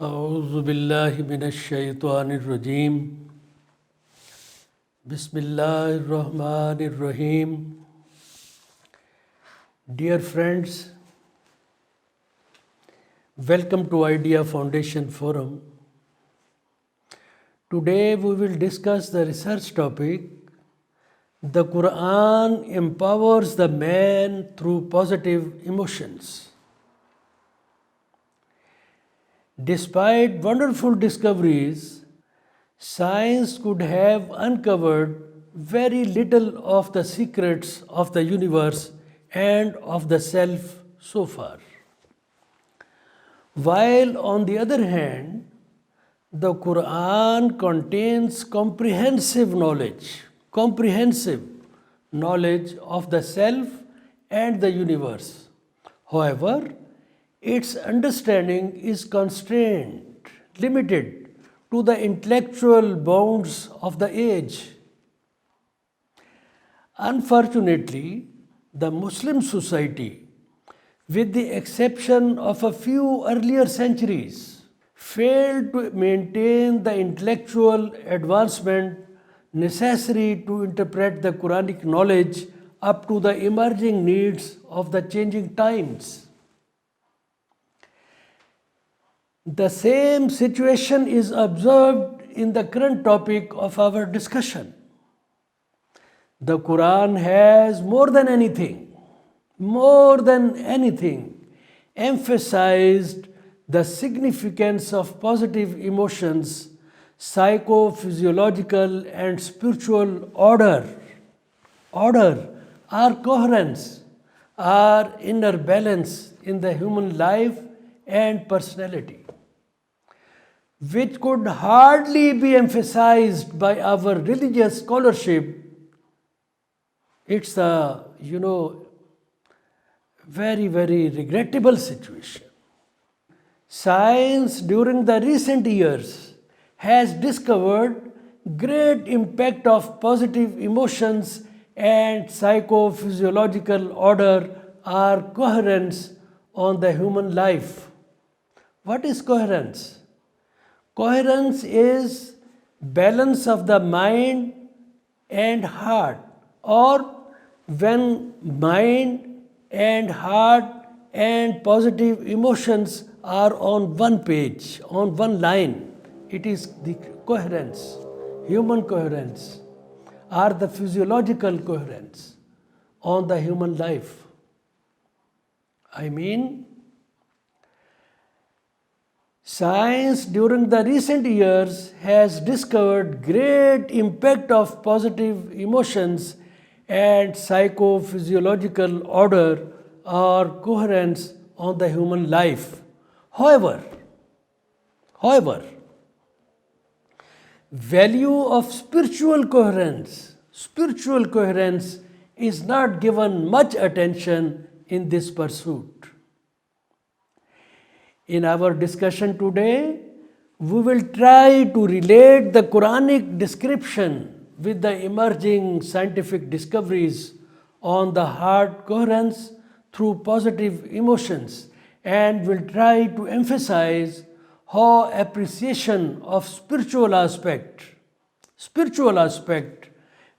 أعوذ بالله من الشيطان الرجيم بسم الله الرحمن الرحيم. Dear friends, welcome to Idea Foundation Forum. Today we will discuss the research topic The Quran empowers the man through positive emotions. Despite wonderful discoveries, science could have uncovered very little of the secrets of the universe and of the self so far. While, on the other hand, the Quran contains comprehensive knowledge of the self and the universe. However, its understanding is constrained, limited to the intellectual bounds of the age. Unfortunately, the Muslim society, with the exception of a few earlier centuries, failed to maintain the intellectual advancement necessary to interpret the Quranic knowledge up to the emerging needs of the changing times. The same situation is observed in the current topic of our discussion. The Quran has more than anything, emphasized the significance of positive emotions, psychophysiological and spiritual order, our coherence, our inner balance in the human life and personality, which could hardly be emphasized by our religious scholarship. It's a, very regrettable situation. Science during the recent years has discovered great impact of positive emotions and psychophysiological order or coherence on the human life. What is coherence? Coherence is balance of the mind and heart, or when mind and heart and positive emotions are on one page, on one line, it is the coherence, human coherence, or the physiological coherence on the human life. Science during the recent years has discovered great impact of positive emotions and psychophysiological order or coherence on the human life. However, value of spiritual coherence is not given much attention in this pursuit. In our discussion today, we will try to relate the Quranic description with the emerging scientific discoveries on the heart coherence through positive emotions, and will try to emphasize how appreciation of spiritual aspect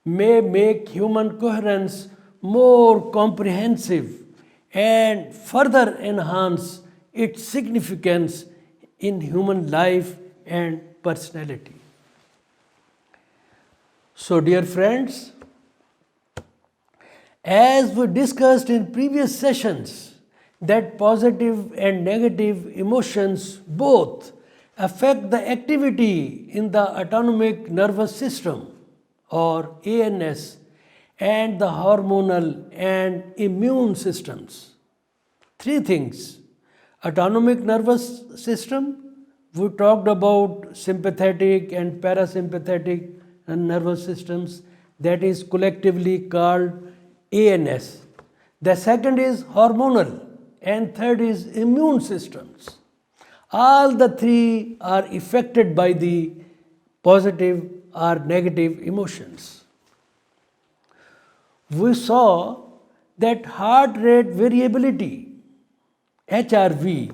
may make human coherence more comprehensive and further enhance its significance in human life and personality. So, dear friends, as we discussed in previous sessions, that positive and negative emotions both affect the activity in the autonomic nervous system, or ANS, and the hormonal and immune systems. Three things: autonomic nervous system, we talked about sympathetic and parasympathetic nervous systems, that is collectively called ANS. The second is hormonal, and third is immune systems. All the three are affected by the positive or negative emotions. We saw that heart rate variability, HRV,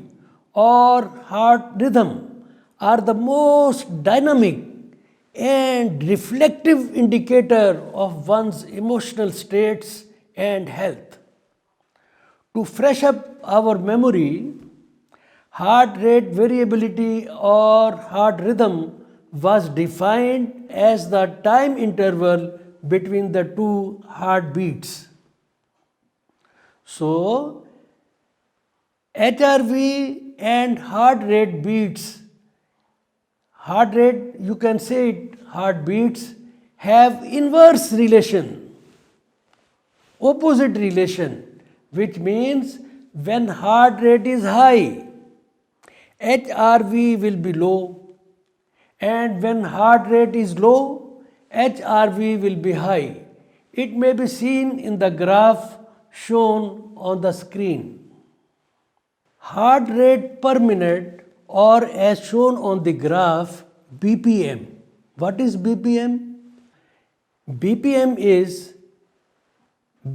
or heart rhythm are the most dynamic and reflective indicator of one's emotional states and health. To fresh up our memory, heart rate variability or heart rhythm was defined as the time interval between the two heartbeats. So, HRV and heart rate beats, heart rate, you can say it, heartbeats have inverse relation, opposite relation, which means when heart rate is high, HRV will be low, and when heart rate is low, HRV will be high. It may be seen in the graph shown on the screen. Heart rate per minute, or as shown on the graph, BPM. What is BPM? BPM is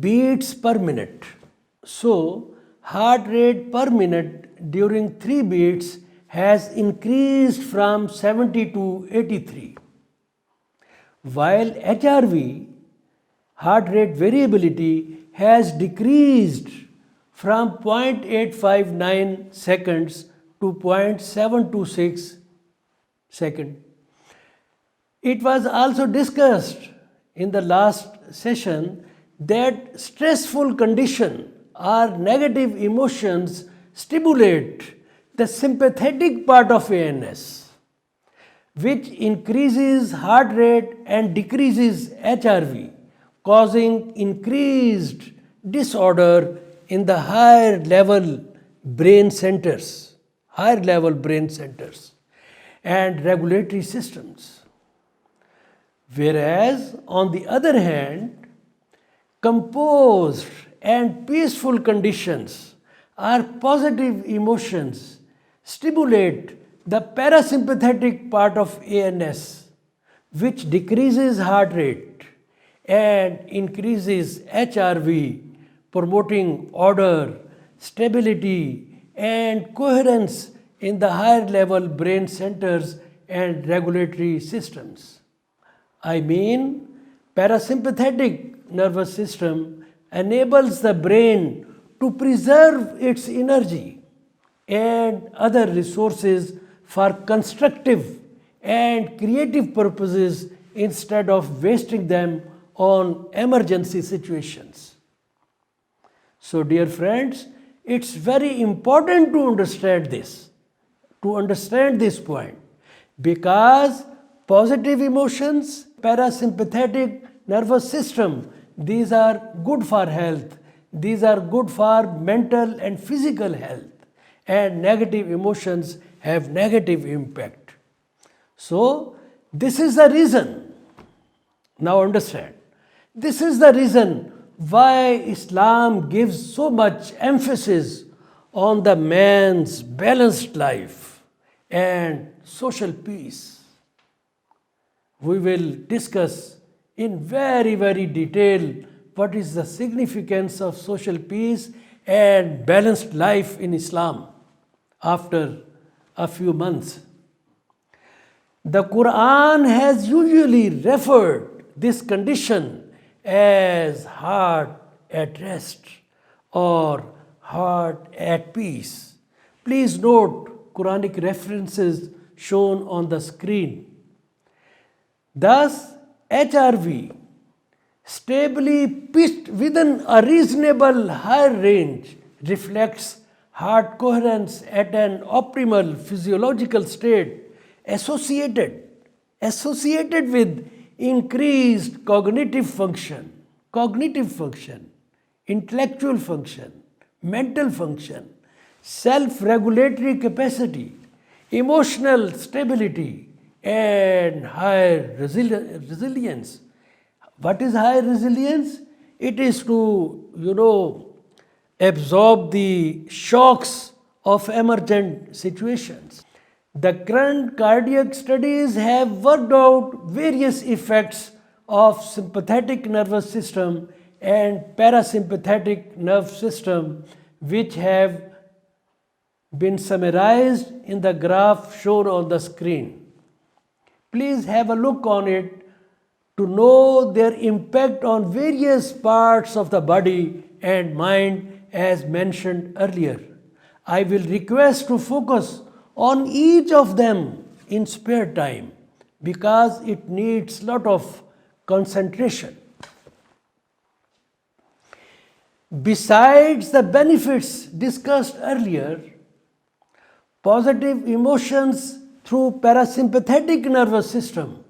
beats per minute. So, heart rate per minute during 3 beats has increased from 70 to 83, while HRV, heart rate variability, has decreased from 0.859 seconds to 0.726 seconds. It was also discussed in the last session that stressful condition or negative emotions stimulate the sympathetic part of ANS, which increases heart rate and decreases HRV, causing increased disorder in the higher level brain centers and regulatory systems. Whereas, on the other hand, composed and peaceful conditions or positive emotions stimulate the parasympathetic part of ANS, which decreases heart rate and increases HRV, promoting order, stability, and coherence in the higher level brain centers and regulatory systems. I mean, parasympathetic nervous system enables the brain to preserve its energy and other resources for constructive and creative purposes instead of wasting them on emergency situations. So, dear friends, it's very important to understand this point, because positive emotions, parasympathetic nervous system, these are good for health, these are good for mental and physical health, and negative emotions have negative impact. So, this is the reason, now understand, this is the reason why Islam gives so much emphasis on the man's balanced life and social peace. We will discuss in very, very detail what is the significance of social peace and balanced life in Islam after a few months. The Quran has usually referred this condition as heart at rest or heart at peace. Please note Quranic references shown on the screen. Thus, HRV, stably pitched within a reasonable higher range, reflects heart coherence at an optimal physiological state associated with increased cognitive function, intellectual function, mental function, self-regulatory capacity, emotional stability, and higher resilience. What is higher resilience? It is to, absorb the shocks of emergent situations. The current cardiac studies have worked out various effects of sympathetic nervous system and parasympathetic nerve system, which have been summarized in the graph shown on the screen. Please have a look on it to know their impact on various parts of the body and mind as mentioned earlier. I will request to focus on each of them in spare time because it needs lot of concentration. Besides the benefits discussed earlier, positive emotions through parasympathetic nervous system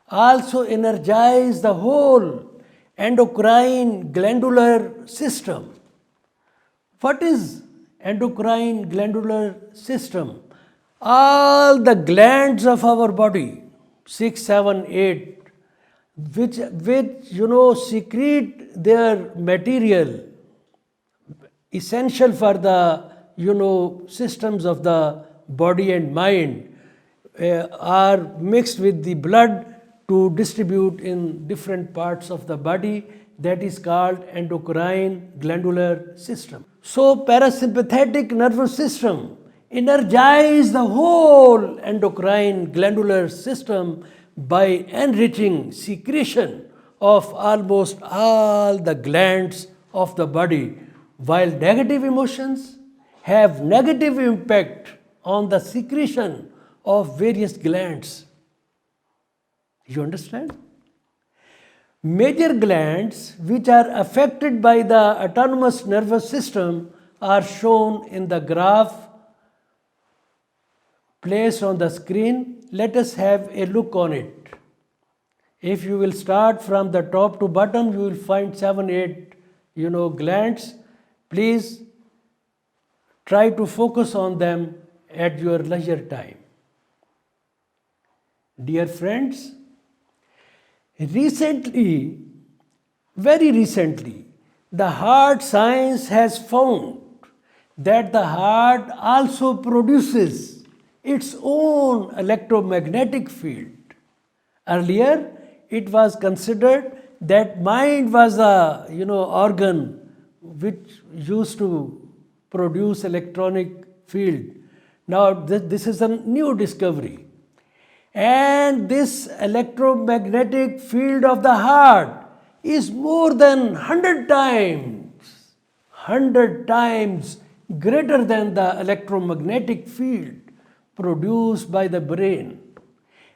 also energize the whole endocrine glandular system. What is endocrine glandular system? All the glands of our body, 6, 7, 8, which secrete their material essential for the systems of the body and mind, are mixed with the blood to distribute in different parts of the body. That is called endocrine glandular system. So parasympathetic nervous system energize the whole endocrine glandular system by enriching secretion of almost all the glands of the body, while negative emotions have negative impact on the secretion of various glands. You understand? Major glands which are affected by the autonomous nervous system are shown in the graph placed on the screen. Let us have a look on it. If you will start from the top to bottom, you will find 7, 8 glands. Please try to focus on them at your leisure time. Dear friends, very recently, the heart science has found that the heart also produces its own electromagnetic field. Earlier, it was considered that mind was a organ which used to produce electronic field. Now this is a new discovery. And this electromagnetic field of the heart is more than 100 times greater than the electromagnetic field produced by the brain.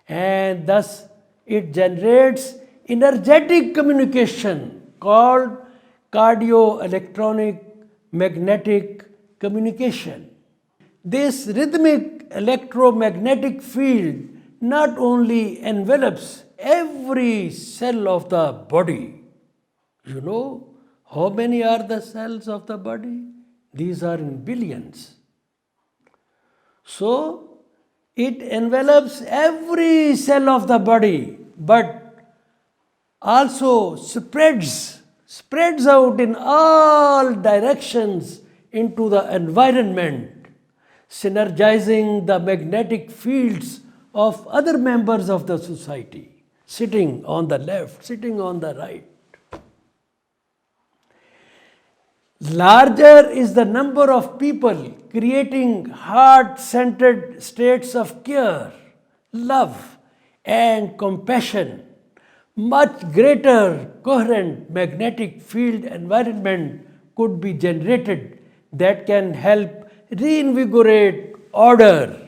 And thus it generates energetic communication called cardioelectronic magnetic communication. This rhythmic electromagnetic field not only envelops every cell of the body. You know how many are the cells of the body? These are in billions. So it envelops every cell of the body, but also spreads out in all directions into the environment, synergizing the magnetic fields of other members of the society, sitting on the left, sitting on the right. Larger is the number of people creating heart-centered states of care, love, and compassion. Much greater coherent magnetic field environment could be generated that can help reinvigorate order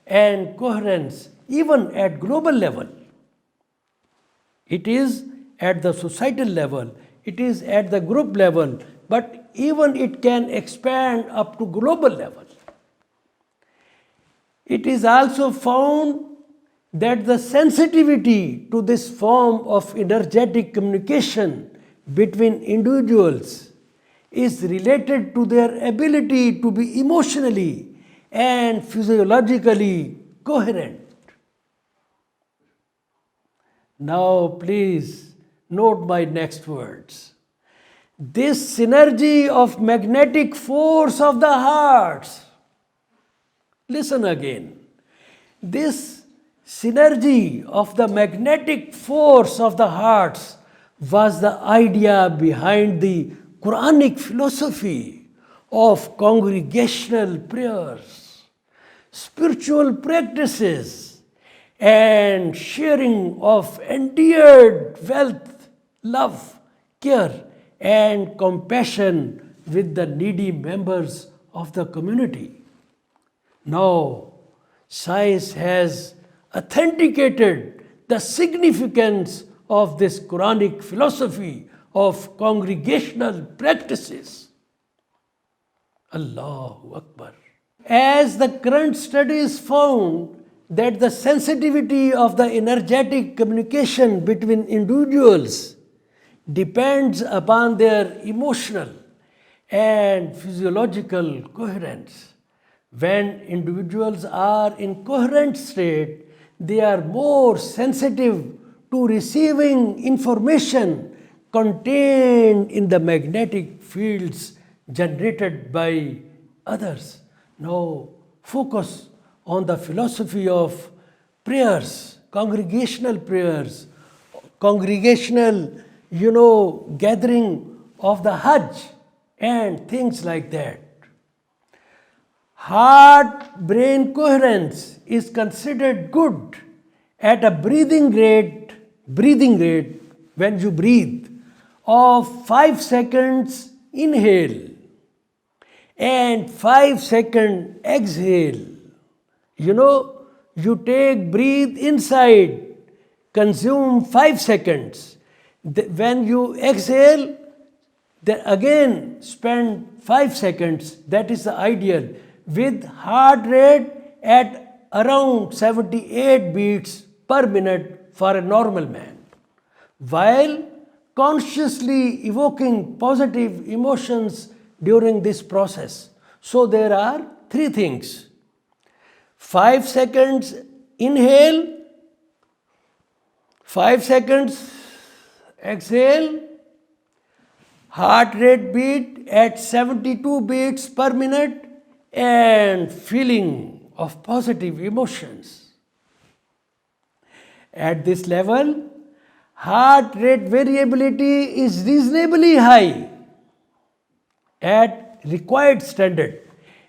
and coherence even at global level. It is at the societal level, it is at the group level, but even it can expand up to global level. It is also found that the sensitivity to this form of energetic communication between individuals is related to their ability to be emotionally and physiologically coherent. Now please note my next words. This synergy of magnetic force of the hearts, listen again, this synergy of the magnetic force of the hearts was the idea behind the Quranic philosophy of congregational prayers. spiritual practices, and sharing of endeared wealth, love, care, and compassion with the needy members of the community. Now, science has authenticated the significance of this Quranic philosophy of congregational practices. Allahu Akbar. As the current studies found that the sensitivity of the energetic communication between individuals depends upon their emotional and physiological coherence. When individuals are in coherent state, they are more sensitive to receiving information contained in the magnetic fields generated by others. Now, focus on the philosophy of prayers, congregational prayers, congregational, gathering of the Hajj and things like that. Heart-brain coherence is considered good at a breathing rate when you breathe of 5 seconds inhale and 5 second exhale. You breathe inside, consume 5 seconds. When you exhale, then again spend 5 seconds. That is the ideal. With heart rate at around 78 beats per minute for a normal man, while consciously evoking positive emotions during this process. So there are 3 things. 5 seconds inhale, 5 seconds exhale, heart rate beat at 72 beats per minute, and feeling of positive emotions. At this level, heart rate variability is reasonably high at required standard,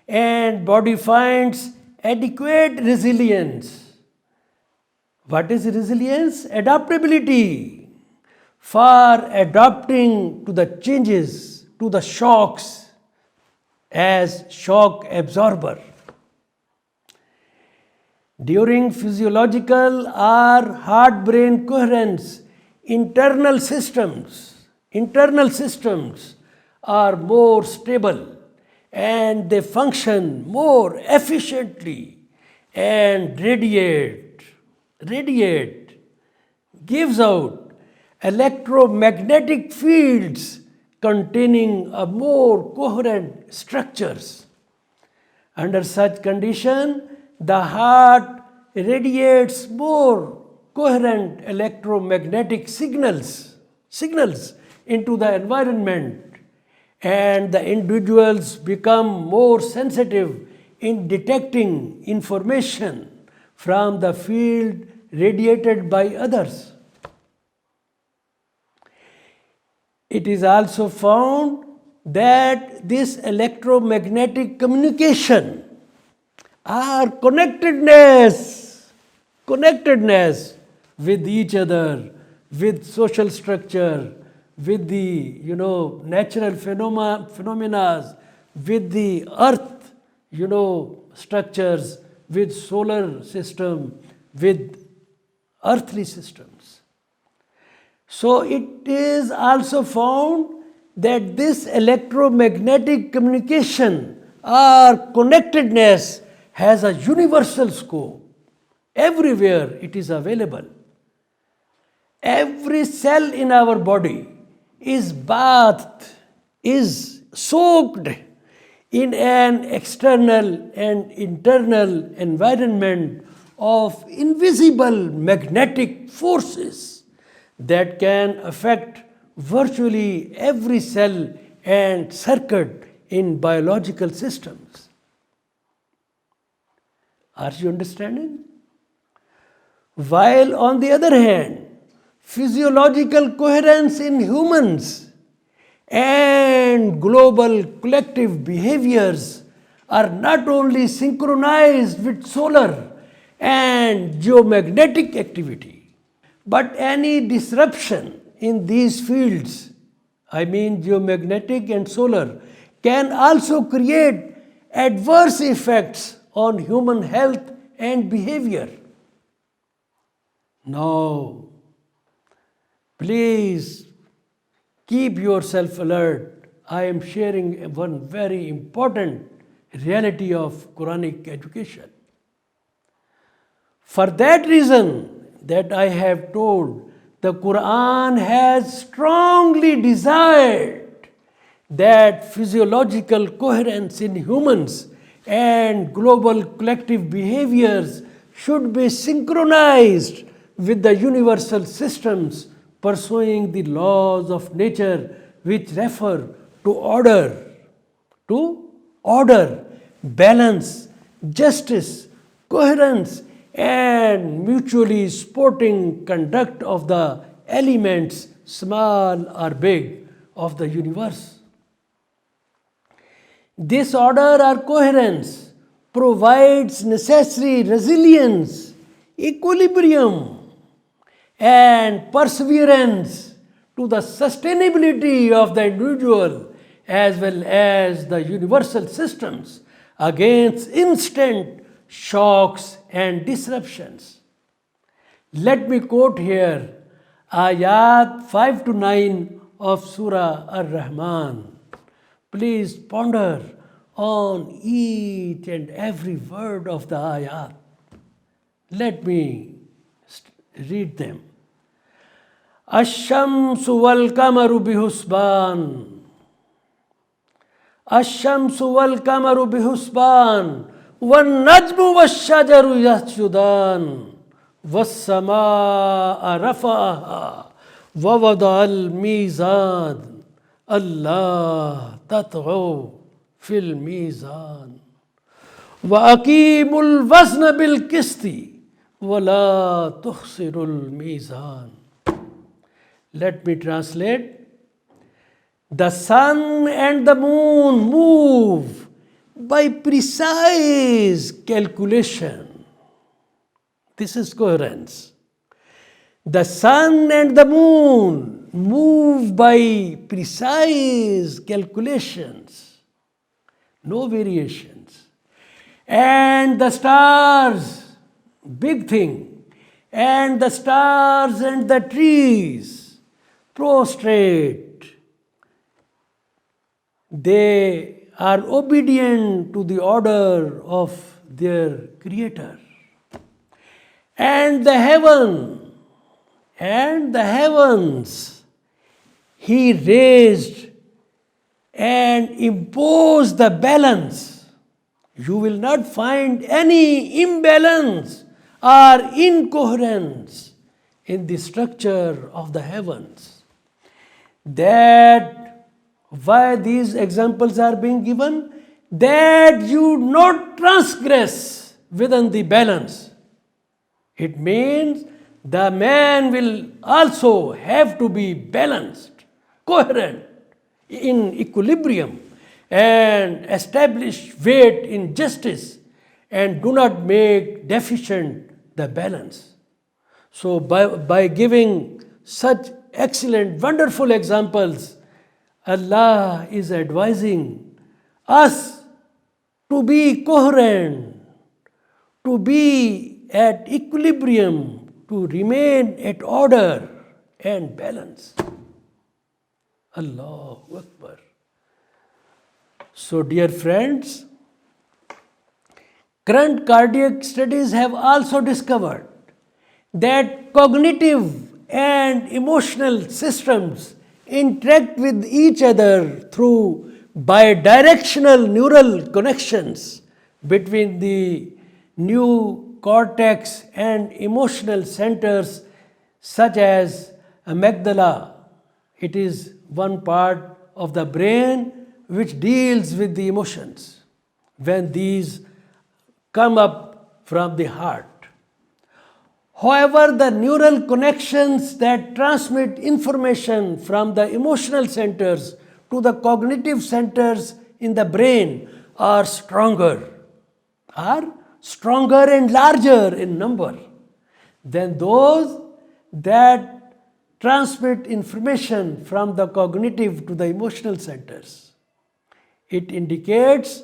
and body finds adequate resilience. What is resilience? Adaptability for adapting to the changes, to the shocks as shock absorber. During physiological or heart-brain coherence, internal systems are more stable and they function more efficiently and radiate, gives out electromagnetic fields containing a more coherent structures. Under such condition, the heart radiates more coherent electromagnetic signals into the environment, and the individuals become more sensitive in detecting information from the field radiated by others. It is also found that this electromagnetic communication or connectedness with each other, with social structure, with the natural phenomena, with the earth structures, with solar system, with earthly systems. So it is also found that this electromagnetic communication or connectedness has a universal scope. Everywhere it is available. Every cell in our body is bathed, is soaked in an external and internal environment of invisible magnetic forces that can affect virtually every cell and circuit in biological systems. Are you understanding? While on the other hand, physiological coherence in humans and global collective behaviors are not only synchronized with solar and geomagnetic activity, but any disruption in these fields, I mean geomagnetic and solar, can also create adverse effects on human health and behavior. Now, please keep yourself alert. I am sharing one very important reality of Quranic education. For that reason that I have told, the Quran has strongly desired that physiological coherence in humans and global collective behaviors should be synchronized with the universal systems pursuing the laws of nature which refer to order, balance, justice, coherence, and mutually supporting conduct of the elements, small or big, of the universe. This order or coherence provides necessary resilience, equilibrium, and perseverance to the sustainability of the individual as well as the universal systems against instant shocks and disruptions. Let me quote here Ayat 5 to 9 of Surah Ar-Rahman. Please ponder on each and every word of the ayat. Let me read them. Ash-shamsu wal-kamaru bihusban. Ash-shamsu wal-kamaru bihusban. Wan-najmu wash-shajaru yasjudan. Was-samaa'a rafa'aha. Wa-wada'a al-mizan. Allah tatghaw fil mizan. Wa-aqimu al-wazna bil-qisti. وَلَا تُخْسِرُ الْمِيزَانَ. Let me translate. The sun and the moon move by precise calculation. This is coherence. The sun and the moon move by precise calculations. No variations. And the stars, big thing, and the stars and the trees prostrate. They are obedient to the order of their Creator. And the heavens He raised and imposed the balance. You will not find any imbalance or incoherence in the structure of the heavens. That why these examples are being given? That you not transgress within the balance. It means the man will also have to be balanced, coherent, in equilibrium, and establish weight in justice, and do not make deficient the balance. So by giving such excellent, wonderful examples, Allah is advising us to be coherent, to be at equilibrium, to remain at order and balance. Allahu Akbar. So dear friends, current cardiac studies have also discovered that cognitive and emotional systems interact with each other through bidirectional neural connections between the new cortex and emotional centers such as amygdala. It is one part of the brain which deals with the emotions when these come up from the heart. However, the neural connections that transmit information from the emotional centers to the cognitive centers in the brain are stronger and larger in number than those that transmit information from the cognitive to the emotional centers. It indicates,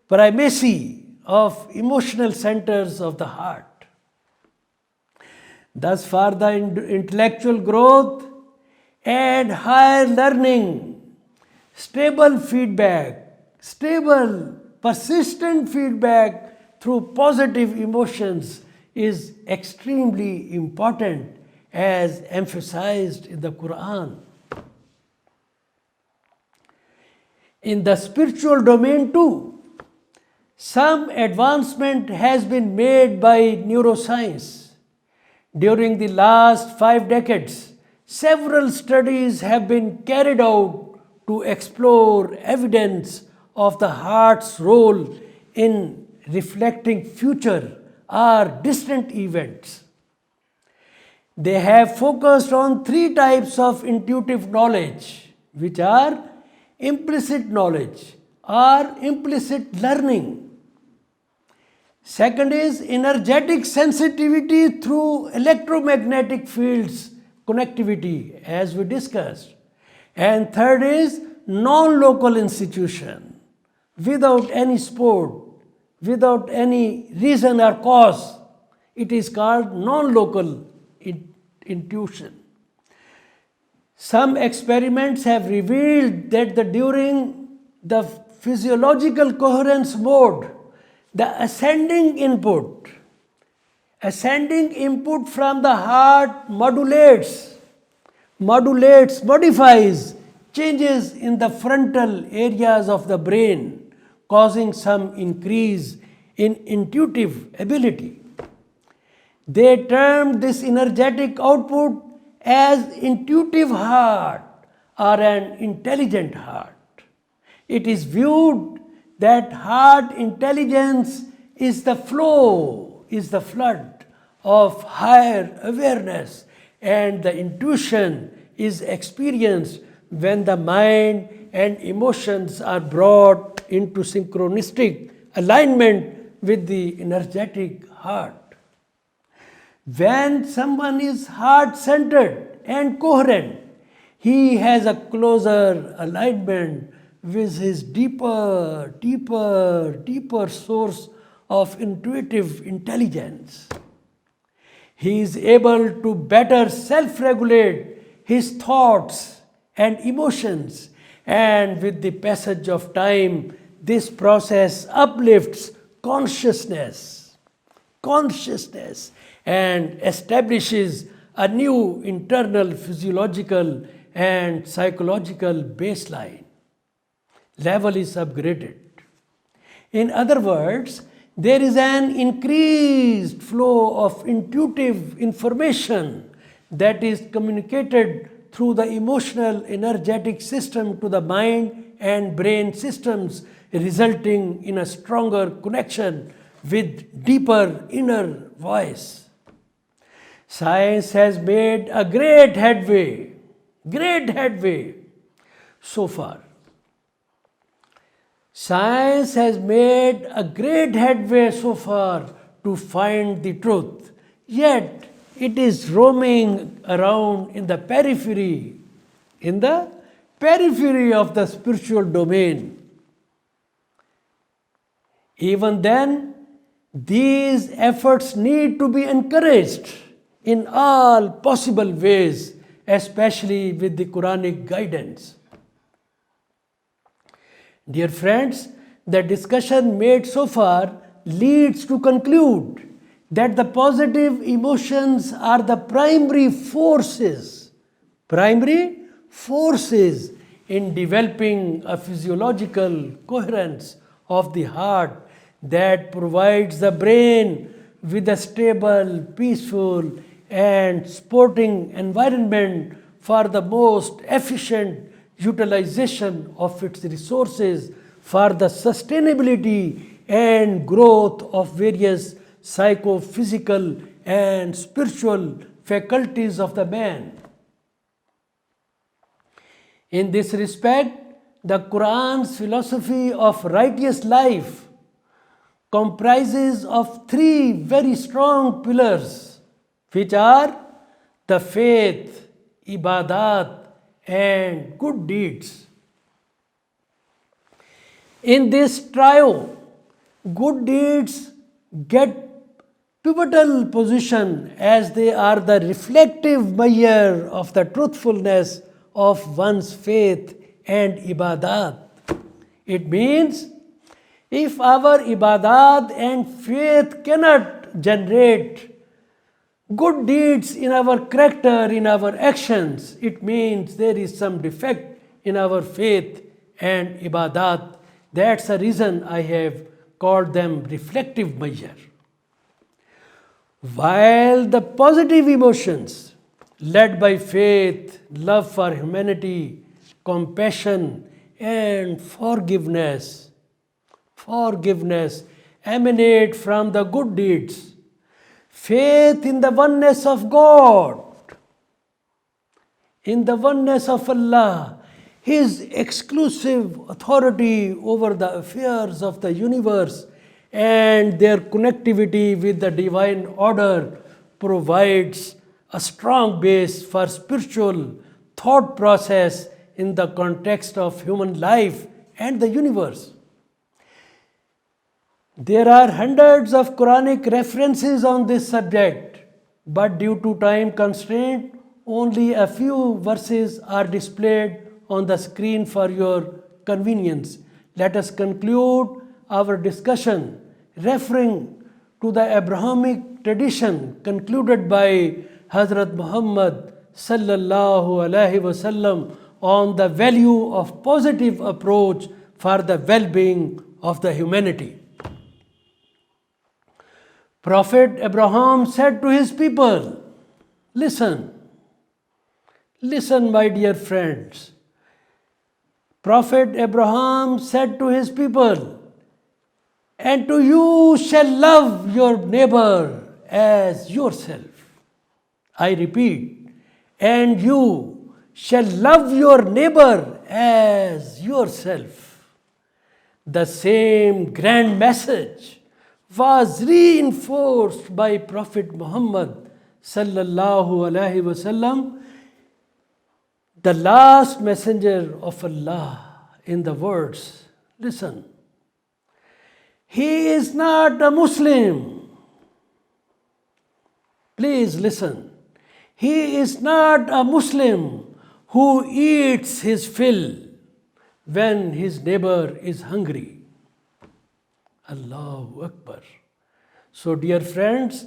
primacy of emotional centers of the heart. Thus, for the intellectual growth and higher learning, stable, persistent feedback through positive emotions is extremely important, as emphasized in the Quran. In the spiritual domain too, some advancement has been made by neuroscience. During the last 5 decades, several studies have been carried out to explore evidence of the heart's role in reflecting future or distant events. They have focused on 3 types of intuitive knowledge, which are implicit knowledge or implicit learning. Second is energetic sensitivity through electromagnetic fields connectivity, as we discussed. And third is non-local institution, without any sport, without any reason or cause. It is called non-local intuition. Some experiments have revealed that during the physiological coherence mode, the ascending input from the heart modifies changes in the frontal areas of the brain, causing some increase in intuitive ability. They termed this energetic output as intuitive heart or an intelligent heart. It is viewed that heart intelligence is the flood of higher awareness, and the intuition is experienced when the mind and emotions are brought into synchronistic alignment with the energetic heart. When someone is heart-centered and coherent, he has a closer alignment with his deeper source of intuitive intelligence. He is able to better self-regulate his thoughts and emotions, and with the passage of time, this process uplifts consciousness and establishes a new internal physiological and psychological baseline. Level is upgraded. In other words, there is an increased flow of intuitive information that is communicated through the emotional energetic system to the mind and brain systems, resulting in a stronger connection with deeper inner voice. Science has made a great headway so far. Science has made a great headway so far to find the truth, yet it is roaming around in the periphery of the spiritual domain. Even then, these efforts need to be encouraged in all possible ways, especially with the Quranic guidance. Dear friends, the discussion made so far leads to conclude that the positive emotions are the primary forces in developing a physiological coherence of the heart that provides the brain with a stable, peaceful, and supporting environment for the most efficient utilization of its resources for the sustainability and growth of various psychophysical and spiritual faculties of the man. In this respect, The Quran's philosophy of righteous life comprises of three very strong pillars, which are the faith, ibadat, and good deeds. In this trio, good deeds get pivotal position as they are the reflective measure of the truthfulness of one's faith and ibadat. It means if our ibadat and faith cannot generate good deeds in our character, in our actions, it means there is some defect in our faith and ibadat. That's the reason I have called them reflective measure. While the positive emotions led by faith, love for humanity, compassion, and forgiveness emanate from the good deeds, faith in the oneness of God, in the oneness of Allah, His exclusive authority over the affairs of the universe and their connectivity with the divine order provides a strong base for spiritual thought process in the context of human life and the universe. There are hundreds of Quranic references on this subject, but due to time constraint, only a few verses are displayed on the screen for your convenience. Let us conclude our discussion referring to the Abrahamic tradition concluded by Hazrat Muhammad sallallahu alaihi wasallam on the value of positive approach for the well-being of the humanity. Prophet Abraham said to his people, listen, my dear friends. Prophet Abraham said to his people, and to you shall love your neighbor as yourself. I repeat, and you shall love your neighbor as yourself. The same grand message was reinforced by Prophet Muhammad sallallahu alaihi wasallam, the last messenger of Allah, in the words, listen, he is not a Muslim. Please listen. He is not a Muslim who eats his fill when his neighbor is hungry. Allahu Akbar. So, dear friends,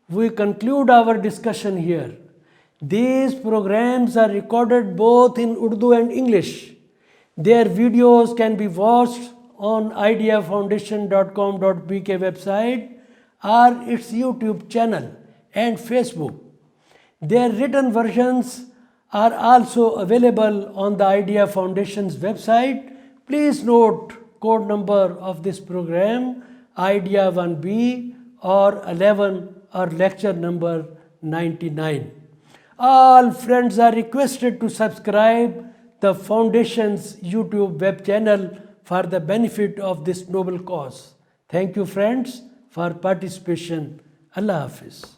we conclude our discussion here. These programs are recorded both in Urdu and English. Their videos can be watched on ideafoundation.com.bk website or its YouTube channel and Facebook. Their written versions are also available on the Idea Foundation's website. Please note code number of this program, Idea 1B or 11 or lecture number 99. All friends are requested to subscribe the Foundation's YouTube web channel for the benefit of this noble cause. Thank you friends for participation. Allah Hafiz.